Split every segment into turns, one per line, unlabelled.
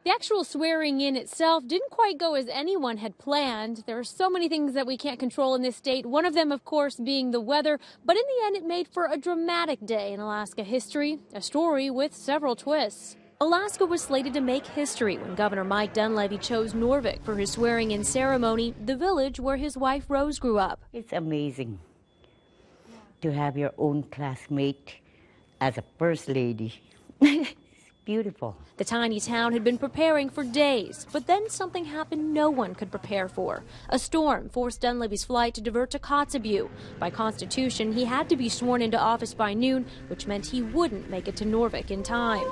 The actual swearing in itself didn't quite go as anyone had planned. There are so many things that we can't control in this state, one of them, of course, being the weather. But in the end, it made for a dramatic day in Alaska history, a story with several twists. Alaska was slated to make history when Governor Mike Dunleavy chose Noorvik for his swearing-in ceremony, the village where his wife Rose grew up.
It's amazing to have your own classmate as a first lady. Beautiful.
The tiny town had been preparing for days, but then something happened no one could prepare for. A storm forced Dunleavy's flight to divert to Kotzebue. By constitution, he had to be sworn into office by noon, which meant he wouldn't make it to Noorvik in time.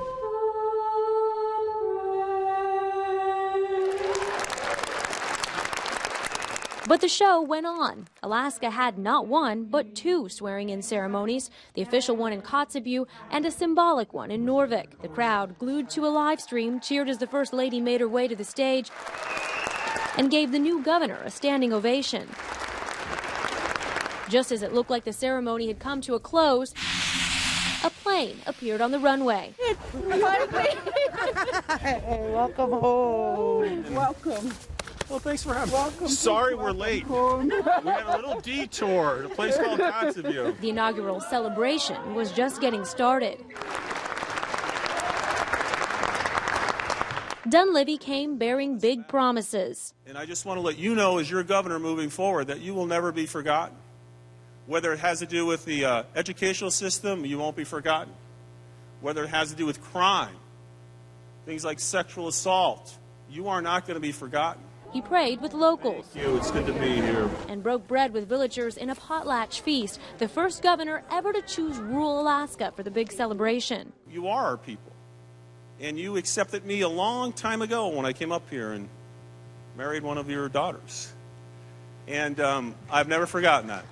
But the show went on. Alaska had not one, but two swearing-in ceremonies, the official one in Kotzebue and a symbolic one in Noorvik. The crowd, glued to a live stream, cheered as the First Lady made her way to the stage and gave the new governor a standing ovation. Just as it looked like the ceremony had come to a close, a plane appeared on the runway.
Hey, welcome home.
Welcome.
Well, thanks for having me.
Welcome.
Sorry we're late. We had a little detour at a place called Kotzebue.
The inaugural celebration was just getting started. Dunleavy came bearing big promises.
And I just want to let you know, as your governor moving forward, that you will never be forgotten. Whether it has to do with the educational system, you won't be forgotten. Whether it has to do with crime, things like sexual assault, you are not going to be forgotten.
He prayed with locals.
Thank you. It's good to be here.
And broke bread with villagers in a potlatch feast, the first governor ever to choose rural Alaska for the big celebration.
You are our people. And you accepted me a long time ago when I came up here and married one of your daughters. And I've never forgotten that.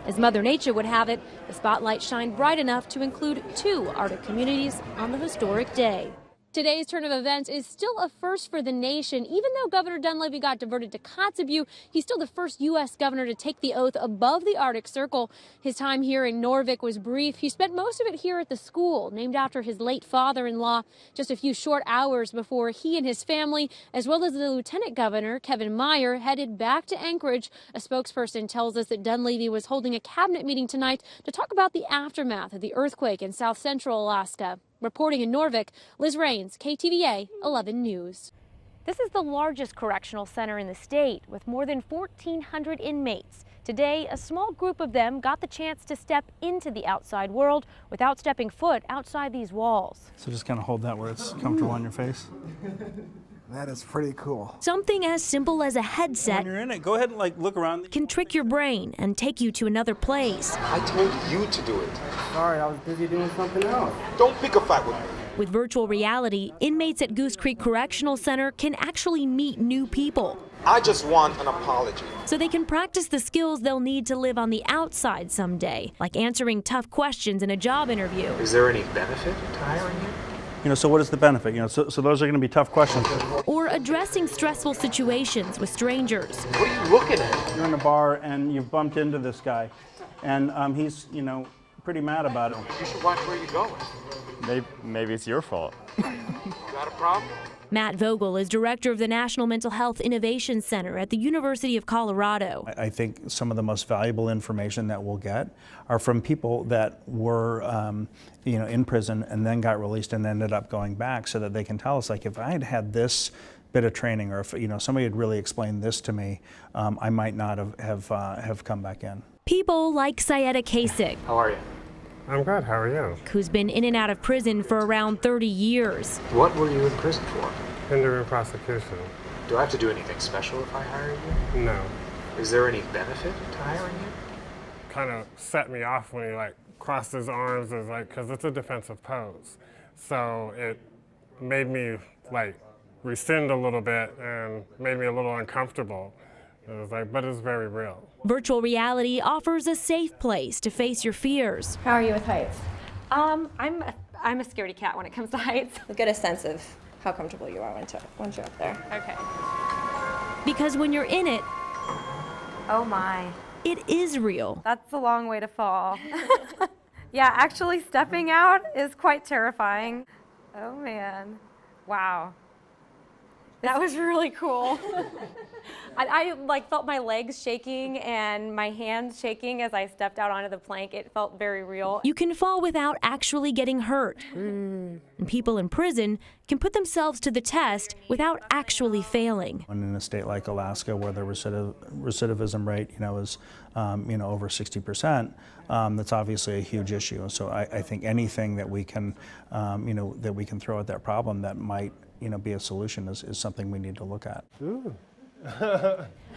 As Mother Nature would have it, the spotlight shined bright enough to include two Arctic communities on the historic day. Today's turn of events is still a first for the nation. Even though Governor Dunleavy got diverted to Kotzebue, he's still the first U.S. governor to take the oath above the Arctic Circle. His time here in Noorvik was brief. He spent most of it here at the school, named after his late father-in-law, just a few short hours before he and his family, as well as the lieutenant governor, Kevin Meyer, headed back to Anchorage. A spokesperson tells us that Dunleavy was holding a cabinet meeting tonight to talk about the aftermath of the earthquake in south central Alaska. Reporting in Noorvik, Liz Rains, KTVA 11 News. This is the largest correctional center in the state with more than 1,400 inmates. Today, a small group of them got the chance to step into the outside world without stepping foot outside these walls.
So just kind of hold that where it's comfortable on your face.
That is pretty cool.
Something as simple as a headset
When you're in it, go ahead and look around.
can trick your brain and take you to another place.
I told you to do it.
Sorry, I was busy doing something else.
Don't pick a fight with me.
With virtual reality, inmates at Goose Creek Correctional Center can actually meet new people,
I just want an apology.
so they can practice the skills they'll need to live on the outside someday, like answering tough questions in a job interview.
Is there any benefit to hiring you?
So what is the benefit? So those are going to be tough questions.
Or addressing stressful situations with strangers.
What are you looking at?
You're in a bar and you've bumped into this guy, and he's, pretty mad about it.
You should watch where you're going.
Maybe it's your fault.
Got a problem?
Matt Vogel is director of the National Mental Health Innovation Center at the University of Colorado.
I think some of the most valuable information that we'll get are from people that were, in prison and then got released and ended up going back, so that they can tell us, like, if I had had this bit of training, or if somebody had really explained this to me, I might not have come back in.
People like Sayeda Kasich,
How are you?
I'm good. How are you?
who's been in and out of prison for around 30 years.
What were you in prison for?
Hindering prosecution.
Do I have to do anything special if I hire you?
No.
Is there any benefit to hiring you?
Kind of set me off when he crossed his arms, because it's a defensive pose. So it made me rescind a little bit and made me a little uncomfortable. It was but it's very real.
Virtual reality offers a safe place to face your fears.
How are you with heights?
I'm a scaredy cat when it comes to heights.
You'll get a sense of how comfortable you are once you're up there.
Okay.
Because when you're in it,
Oh my.
it is real.
That's a long way to fall. Yeah, actually stepping out is quite terrifying. Oh man. Wow. That was really cool. I like felt my legs shaking and my hands shaking as I stepped out onto the plank. It felt very real.
You can fall without actually getting hurt. And people in prison can put themselves to the test without actually failing.
And in a state like Alaska, where the recidivism rate, is, over 60%, that's obviously a huge issue. So I think anything that we can, that we can throw at that problem that might, be a solution is something we need to look at.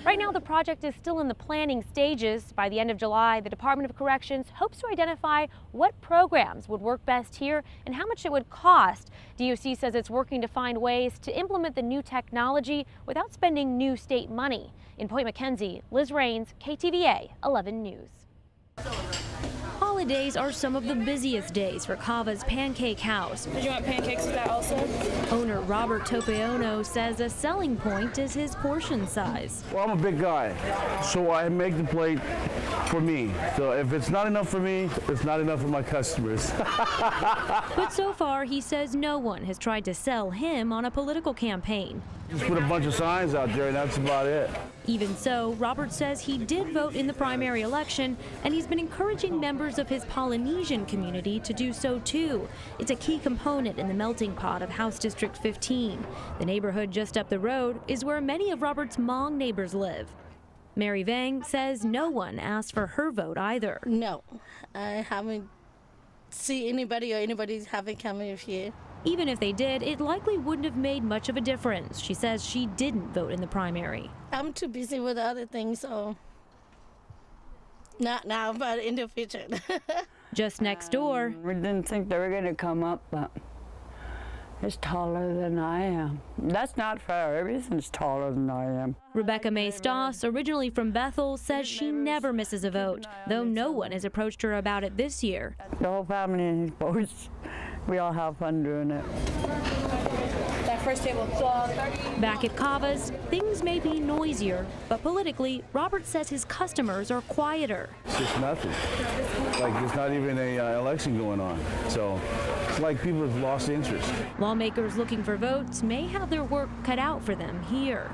Right now, the project is still in the planning stages. By the end of July, the Department of Corrections hopes to identify what programs would work best here and how much it would cost. DOC says it's working to find ways to implement the new technology without spending new state money. In Point McKenzie, Liz Rains, KTVA 11 News. Holidays are some of the busiest days for Cava's Pancake House.
Did you want pancakes with that also?
Owner Robert Topeono says a selling point is his portion size.
Well, I'm a big guy, so I make the plate for me. So if it's not enough for me, it's not enough for my customers.
But so far, he says no one has tried to sell him on a political campaign.
Just put a bunch of signs out there and that's about it.
Even so, Robert says he did vote in the primary election, and he's been encouraging members of his Polynesian community to do so too. It's a key component in the melting pot of House District 15. The neighborhood just up the road is where many of Robert's Hmong neighbors live. Mary Vang says no one asked for her vote either.
No, I haven't seen anybody or anybody's haven't come in here.
Even if they did, it likely wouldn't have made much of a difference. She says she didn't vote in the primary.
I'm too busy with other things, so not now, but in the future.
Just next door.
We didn't think they were going to come up, but it's taller than I am. That's not fair. Everything's taller than I am.
Rebecca May Stoss, originally from Bethel, says she never misses a vote, though no one has approached her about it this year.
The whole family votes. We all have fun doing it.
That first table.
Back at Cava's, things may be noisier, but politically, Robert says his customers are quieter.
It's just nothing. Like there's not even a election going on. So it's like people have lost interest.
Lawmakers looking for votes may have their work cut out for them here.